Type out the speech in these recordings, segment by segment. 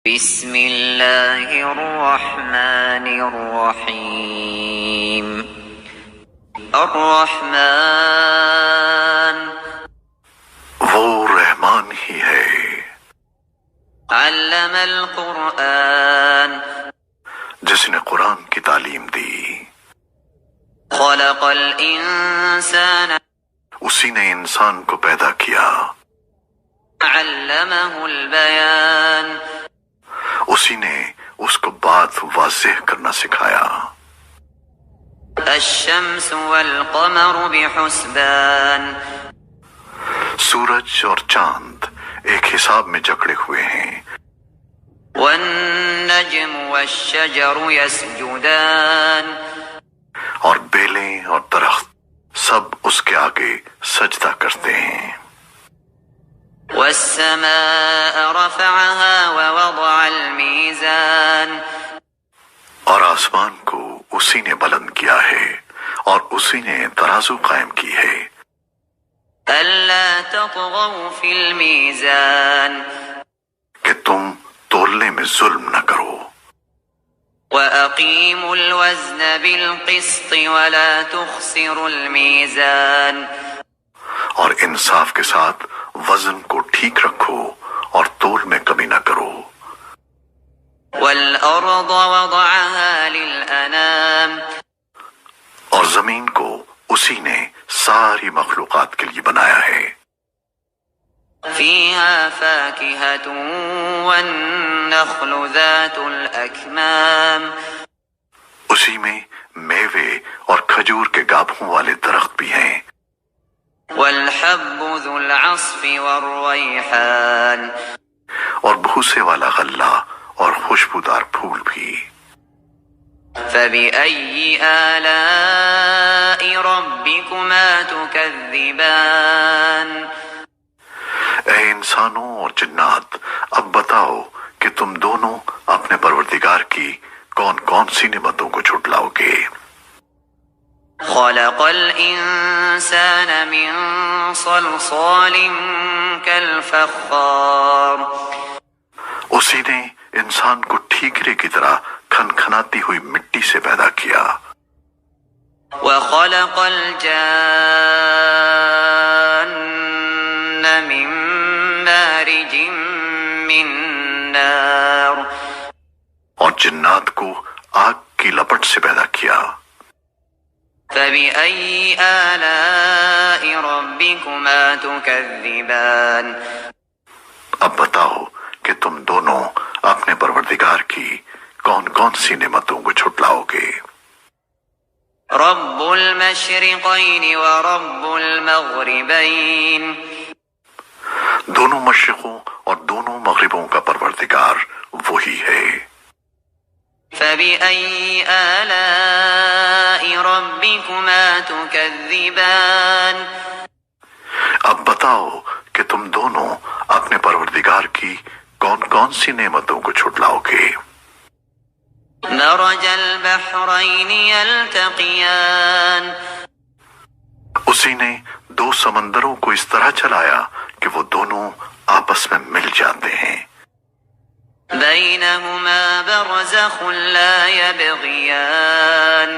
بسم اللہ الرحمن الرحیم الرحمن وہ رحمان ہی ہے، علم القرآن جس نے قرآن کی تعلیم دی، خلق الانسان اسی نے انسان کو پیدا کیا، علمہ البیان اسی نے اس کو بات واضح کرنا سکھایا۔ الشمس والقمر بحسبان سورج اور چاند ایک حساب میں جکڑے ہوئے ہیں، والنجم والشجر يسجدان اور بیلیں اور درخت سب اس کے آگے سجدہ کرتے ہیں۔ والسماء رفعها ووضع الميزان اور آسمان کو اسی نے بلند کیا ہے اور اسی نے ترازو قائم کی ہے، ألا تطغوا في الميزان کہ تم تولنے میں ظلم نہ کرو، وأقيموا الوزن بالقسط ولا تخسروا الميزان اور انصاف کے ساتھ وزن کو ٹھیک رکھو اور تول میں کمی نہ کرو۔ والأرض وضعها للأنام اور زمین کو اسی نے ساری مخلوقات کے لیے بنایا ہے، فيها فاكهة والنخل ذات الأكمام اسی میں میوے اور کھجور کے گابھوں والے درخت بھی ہیں، والحب ذو العصف والريحان اور بھوسے والا غلہ اور خوشبودار پھول بھی۔ فبأي آلاء ربكما تكذبان اے انسانوں اور جنات، اب بتاؤ کہ تم دونوں اپنے پروردگار کی کون کون سی نعمتوں کو جھٹلاؤ گے؟ خلق الإنسان من صلصال كالفخار اسی نے انسان کو ٹھیکرے کی طرح کھنکھناتی ہوئی مٹی سے پیدا کیا، وخلق الجان من مارج من نار اور جنات کو آگ کی لپٹ سے پیدا کیا۔ فبأي آلاء ربكما تكذبان اب بتاؤ کہ تم دونوں اپنے پروردگار کی کون کون سی نعمتوں کو جھٹلاؤ گے؟ رب المشرقين ورب المغربين دونوں مشرقوں اور دونوں مغربوں کا پروردگار وہی ہے۔ فبأي آلاء ربكما تكذبان اب بتاؤ کہ تم دونوں اپنے پروردگار کی کون کون سی نعمتوں کو جھٹلاؤ گے؟ مرج البحرين يلتقيان اسی نے دو سمندروں کو اس طرح چلایا کہ وہ دونوں آپس میں مل جاتے ہیں، بينهما برزخ لا يبغيان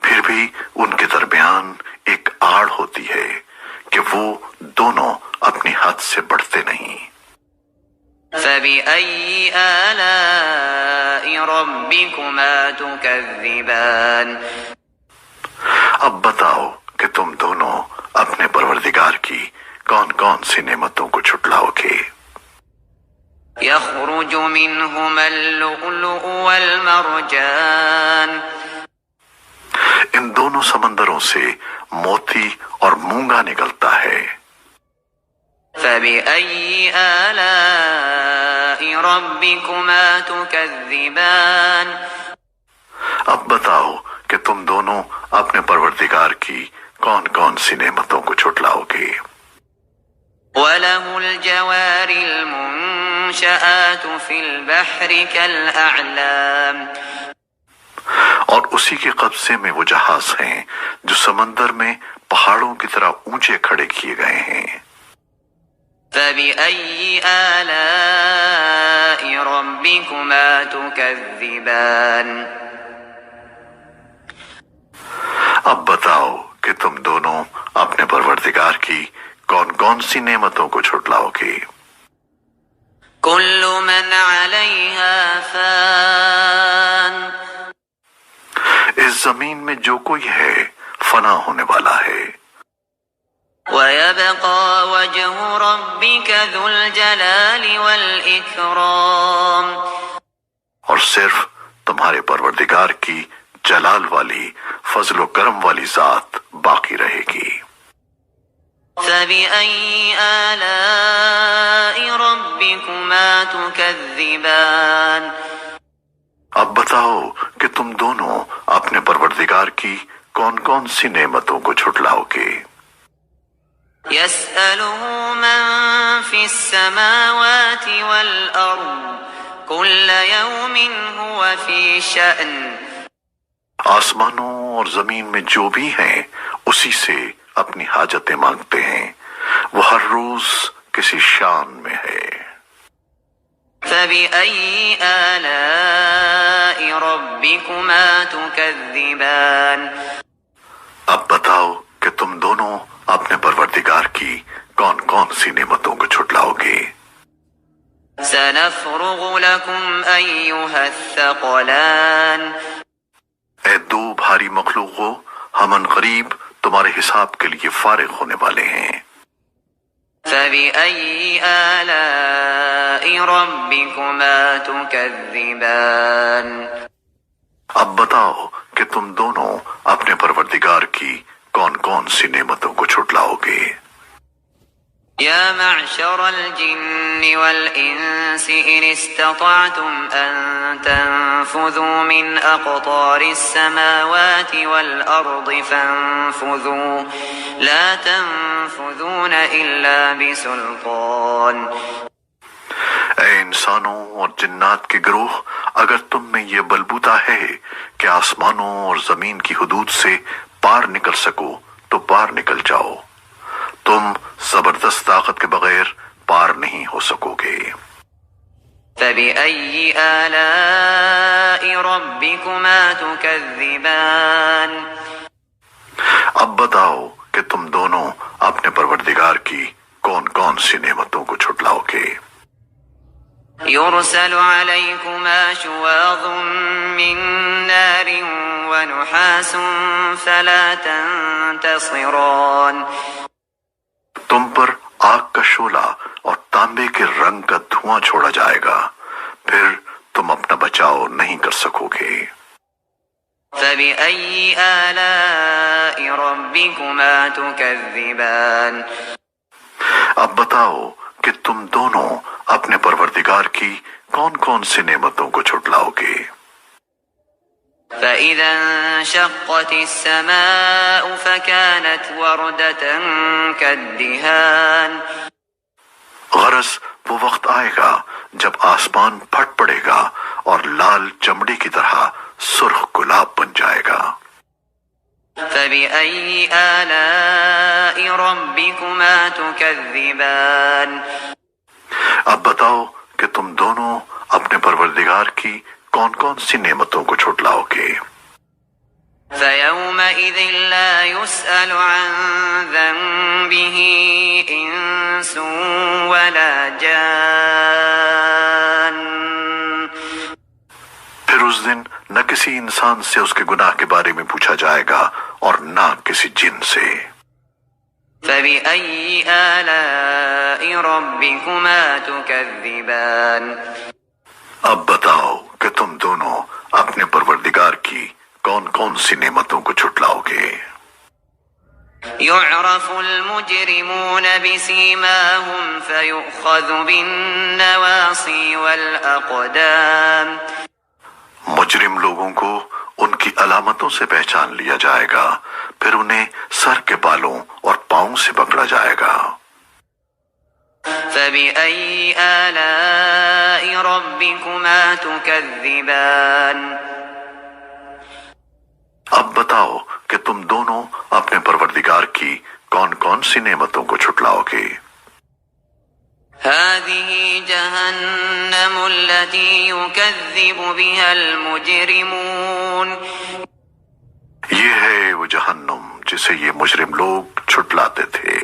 پھر بھی ان کے درمیان ایک آڑ ہوتی ہے کہ وہ دونوں اپنی حد سے بڑھتے نہیں۔ فبأي آلاء ربكما تكذبان اب بتاؤ کہ تم دونوں اپنے پروردگار کی کون کون سی نعمتوں کو جھٹلاؤ گے؟ يخرج منهما اللؤلؤ والمرجان ان دونوں سمندروں سے موتی اور مونگا نکلتا ہے۔ فبأي آلاء ربكما تكذبان اب بتاؤ کہ تم دونوں اپنے پروردگار کی کون کون سی نعمتوں کو جھٹلاؤ گے؟ وله الجوار المنشآت في البحر كالأعلام اور اسی کے قبضے میں وہ جہاز ہیں جو سمندر میں پہاڑوں کی طرح اونچے کھڑے کیے گئے ہیں۔ فبأي آلاء ربكما تكذبان اب بتاؤ کہ تم دونوں اپنے پروردگار کی کون کون سی نعمتوں کو جھٹلاؤ گے؟ كل من عليها فان اس زمین میں جو کوئی ہے فنا ہونے والا ہے، ويبقى وجه ربك ذو الجلال والإكرام اور صرف تمہارے پروردگار کی جلال والی فضل و کرم والی ذات باقی رہے گی۔ فبأي آلاء ربكما تكذبان اب بتاؤ کہ تم دونوں اپنے پروردگار کی کون کون سی نعمتوں کو جھٹلاؤ گے؟ يسأله من في السماوات والأرض كل يوم هو في شأن آسمانوں اور زمین میں جو بھی ہیں اسی سے اپنی حاجتیں مانگتے ہیں، وہ ہر روز کسی شان میں ہے۔ فبأي آلاء ربكما تكذبان اب بتاؤ کہ تم دونوں اپنے پروردگار کی کون کون سی نعمتوں کو جھٹلاؤ گے؟ سنفرغ لكم أيها الثقلان اے دو بھاری مخلوقوں، ہم عنقریب تمہارے حساب کے لیے فارغ ہونے والے ہیں۔ فبأي آلاء ربكما تكذبان اب بتاؤ کہ تم دونوں اپنے پروردگار کی کون کون سی نعمتوں کو جھٹلاؤ گے؟ يا معشر الجن والإنس إن استطعتم أن تنفذوا من أقطار السماوات والأرض فانفذوا لا تنفذون إلا بسلطان اے انسانوں اور جنات کے گروہ، اگر تم میں یہ بلبوتا ہے کہ آسمانوں اور زمین کی حدود سے پار نکل سکو تو پار نکل جاؤ، تم زبردست طاقت کے بغیر پار نہیں ہو سکو گے۔ فبأي آلاء ربكما تكذبان اب بتاؤ کہ تم دونوں اپنے پروردگار کی کون کون سی نعمتوں کو جھٹلاؤ گے؟ يرسل عليكما شواظ من نار ونحاس فلا تنتصران تم پر آگ کا شعلہ اور تانبے کے رنگ کا دھواں چھوڑا جائے گا، پھر تم اپنا بچاؤ نہیں کر سکو گے۔ فبأي آلاء ربكما تكذبان اب بتاؤ کہ تم دونوں اپنے پروردگار کی کون کون سی نعمتوں کو جھٹلاؤ گے؟ فإذا انشقت السماء فكانت وردة كالدهان غرض وہ وقت آئے گا جب آسمان پھٹ پڑے گا اور لال چمڑی کی طرح سرخ گلاب بن جائے گا۔ فبأي آلاء ربكما تكذبان اب بتاؤ کہ تم دونوں اپنے پروردگار کی کون کون سی نعمتوں کو جھٹلاؤ گے؟ فيومئذ لا يسأل عن ذنبه إنس ولا جان پھر اس دن نہ کسی انسان سے اس کے گناہ کے بارے میں پوچھا جائے گا اور نہ کسی جن سے۔ فبأي آلاء ربكما تكذبان اب بتاؤ کہ تم دونوں اپنے پروردگار کی کون کون سی نعمتوں کو جھٹلاؤ گے؟ يعرف المجرمون بسيماهم فيؤخذ بالنواصي والأقدام مجرم لوگوں کو ان کی علامتوں سے پہچان لیا جائے گا، پھر انہیں سر کے بالوں اور پاؤں سے پکڑا جائے گا۔ فبأي آلاء ربكما تكذبان اب بتاؤ کہ تم دونوں اپنے پروردگار کی کون کون سی نعمتوں کو جھٹلاؤ گے؟ هذه جهنم التي يكذب بها المجرمون یہ ہے وہ جہنم جسے یہ مجرم لوگ چھٹلاتے تھے.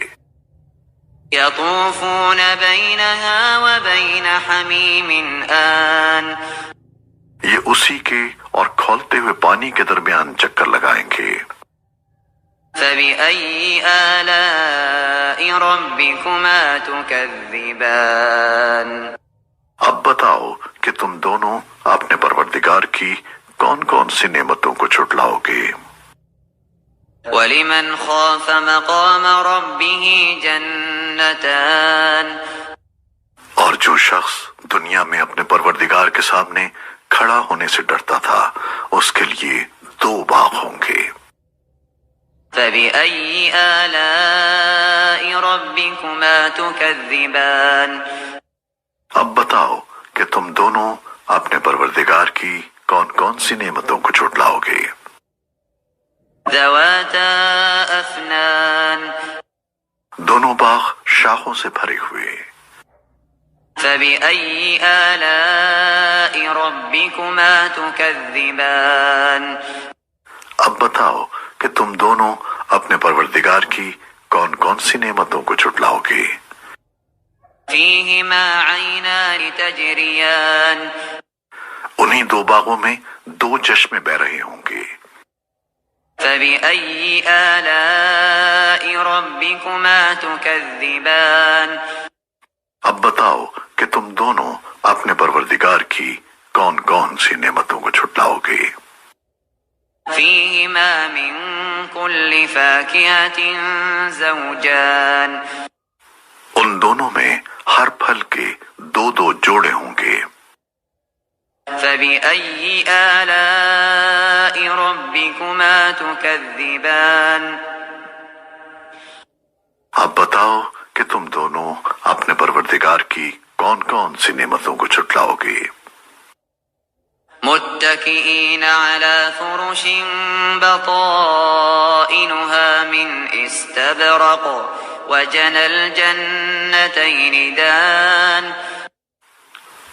يطوفون بينها وبين حميم آن یہ اسی کے اور کھولتے ہوئے پانی کے درمیان چکر لگائیں گے. فبأي آلاء ربكما تكذبان اب بتاؤ کہ تم دونوں اپنے پروردگار کی کون کون سی نعمتوں کو چھٹلاؤ گے. ولمن خاف مقام ربه جنتان اور جو شخص دنیا میں اپنے پروردگار کے سامنے کھڑا ہونے سے ڈرتا تھا اس کے لیے 2 باغ ہوں گے. فبأي آلاء ربكما تكذبان اب بتاؤ کہ تم دونوں اپنے پروردگار کی کون کون سی نعمتوں کو چھٹلاؤ گے. ذواتا أفنان دونوں باغ شاخوں سے بھرے ہوئے. فبأي آلاء ربكما تكذبان اب بتاؤ کہ تم دونوں اپنے پروردگار کی کون کون سی نعمتوں کو چھٹلاؤ گے. فيهما عينان تجريان انہی 2 باغوں میں 2 چشمے بہ رہے ہوں گے. فبأي آلاء ربكما تكذبان اب بتاؤ کہ تم دونوں اپنے پروردگار کی کون کون سی نعمتوں کو چھٹلاؤ گے. فيهما من كل فاكهة زوجان ان دونوں میں ہر پھل کے 2 جوڑے ہوں گے. فبأي آلاء ربكما تكذبان اب بتاؤ کہ تم دونوں اپنے پروردگار کی کون کون سی نعمتوں کو چھٹلاؤ گے. متكئين على فرش بطائنها من استبرق وجنى الجنتين دان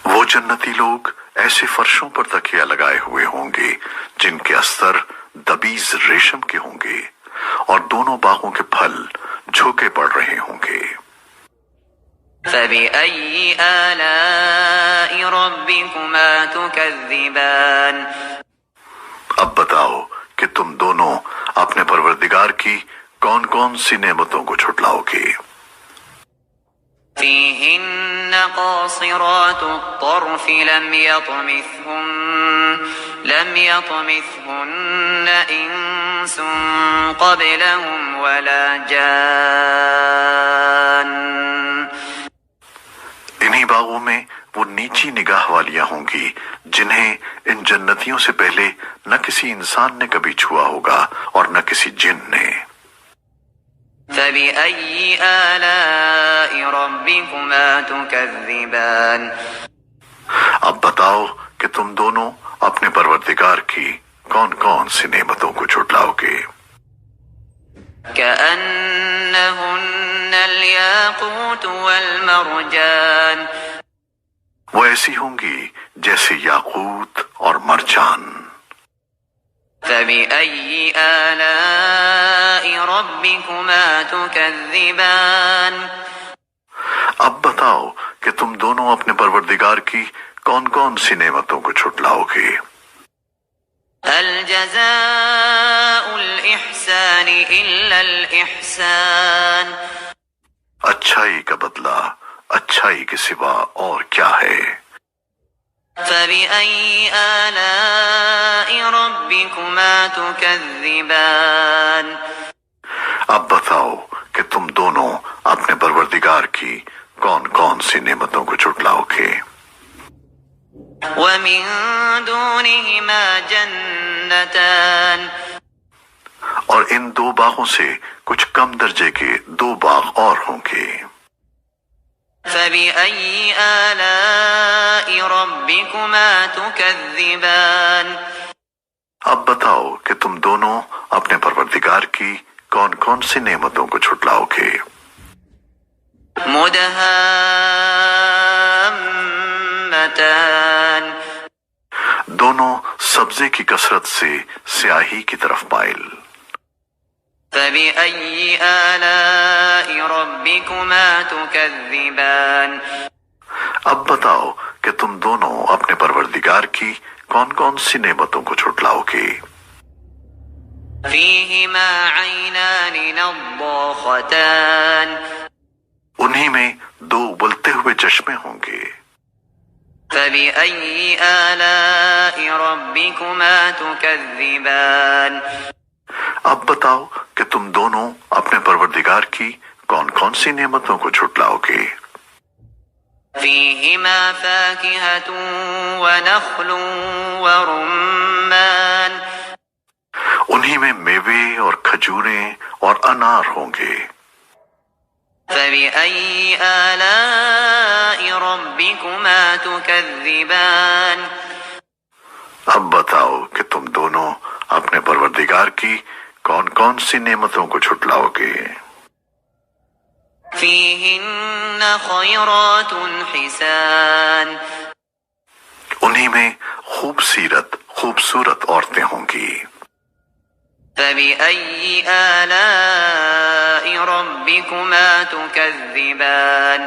وہ جنتی لوگ ایسے فرشوں پر تکیہ لگائے ہوئے ہوں گے جن کے استر دبیز ریشم کے ہوں گے اور دونوں باغوں کے پھل جھوکے پڑ رہے ہوں گے. فبأي آلاء ربكما تكذبان اب بتاؤ کہ تم دونوں اپنے پروردگار کی کون کون سی نعمتوں کو چھٹلاؤ گے. فيهن قاصرات الطرف لم يطمثهن إنس قبلهم ولا جان انہی باغوں میں وہ نیچی نگاہ والیاں ہوں گی جنہیں ان جنتیوں سے پہلے نہ کسی انسان نے کبھی چھوا ہوگا اور نہ کسی جن نے. فبأي آلاء ربكما تكذبان اب بتاؤ کہ تم دونوں اپنے پروردگار کی کون کون سی نعمتوں کو چھٹلاؤ گے. كأنهن الياقوت والمرجان وہ ایسی ہوں گی جیسے یاقوت اور مرجان. فبأي آلاء ربكما تكذبان اب بتاؤ کہ تم دونوں اپنے پروردگار کی کون کون سی نعمتوں کو چھٹلاؤ گے. هل جزاء الإحسان إلا الإحسان اچھائی کا بدلہ اچھائی کے سوا اور کیا ہے. فبأي آلاء ربكما تكذبان اب بتاؤ کہ تم دونوں اپنے پروردگار کی کون کون سی نعمتوں کو چھٹلاؤ گے. ومن دونهما جنتان اور ان 2 باغوں سے کچھ کم درجے کے 2 باغ اور ہوں گے. فبأي آلاء ربكما تكذبان اب بتاؤ کہ تم دونوں اپنے پروردگار کی کون کون سی نعمتوں کو چھٹلاؤ گے. مدهامتان دونوں سبزے کی کثرت سے سیاہی کی طرف مائل. فبأي آلاء ربكما تكذبان اب بتاؤ کہ تم دونوں اپنے پروردگار کی کون کون سی نعمتوں کو جھٹلاؤ گے. فيهما عينان نضاختان انہی میں دو ابلتے ہوئے چشمے ہوں گے. فبأي آلاء ربكما تكذبان اب بتاؤ کہ تم دونوں اپنے پروردگار کی کون کون سی نعمتوں کو جھٹلاؤ گے. فيهما فاكهة ونخل ورمان انہی میں میوے اور کھجوریں اور انار ہوں گے. فبأي آلاء ربكما تكذبان اب بتاؤ کہ تم دونوں اپنے پروردگار کی کون کون سی نعمتوں کو جھٹلاؤ گے. فيهن خيرات حسان انہی میں خوبصورت عورتیں ہوں گی. فبأي آلاء ربكما تكذبان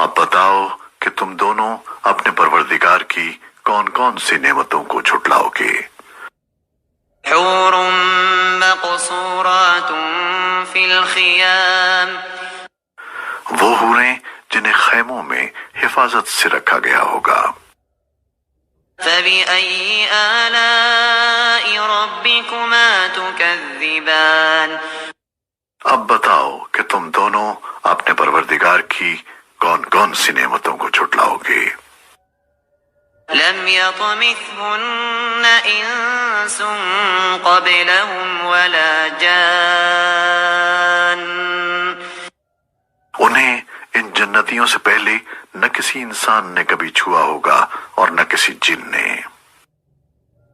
اب بتاؤ کہ تم دونوں اپنے پروردگار کی کون کون سی نعمتوں کو جھٹلاؤ گے. حور مقصورات في الخيام وہ حوریں جنہیں خیموں میں حفاظت سے رکھا گیا ہوگا. فبأي آلاء ربكما تكذبان اب بتاؤ کہ تم دونوں اپنے پروردگار کی کون کون سی نعمتوں کو جھٹلاؤ گے. لم يطمثهن إنس قبلهم ولا جان انہیں ان جنتیوں سے پہلے نہ کسی انسان نے کبھی چھوا ہوگا اور نہ کسی جن نے.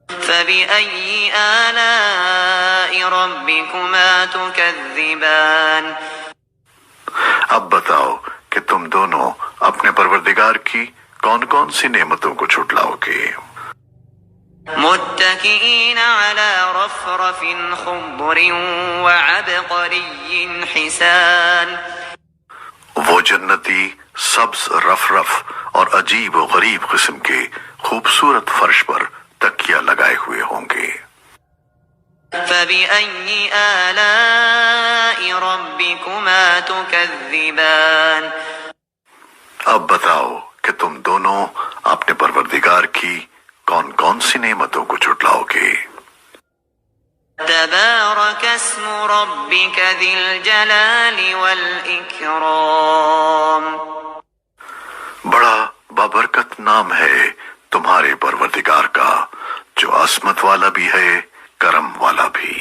فبأي آلاء ربكما تكذبان اب بتاؤ کہ تم دونوں اپنے پروردگار کی کون کون سی نعمتوں کو جھٹلاؤ گے. متكئين على رفرف خضر وعبقري حسان وہ جنتی سبز رف اور عجیب و غریب قسم کے خوبصورت فرش پر تکیہ لگائے ہوئے ہوں گے. فبأي آلاء ربكما تكذبان اب بتاؤ کہ تم دونوں اپنے پروردگار کی کون کون سی نعمتوں کو جھٹلاؤ گے. تبارك اسم ربك ذي الجلال والإكرام بڑا بابرکت نام ہے تمہارے پروردگار کا جو عظمت والا بھی ہے کرم والا بھی.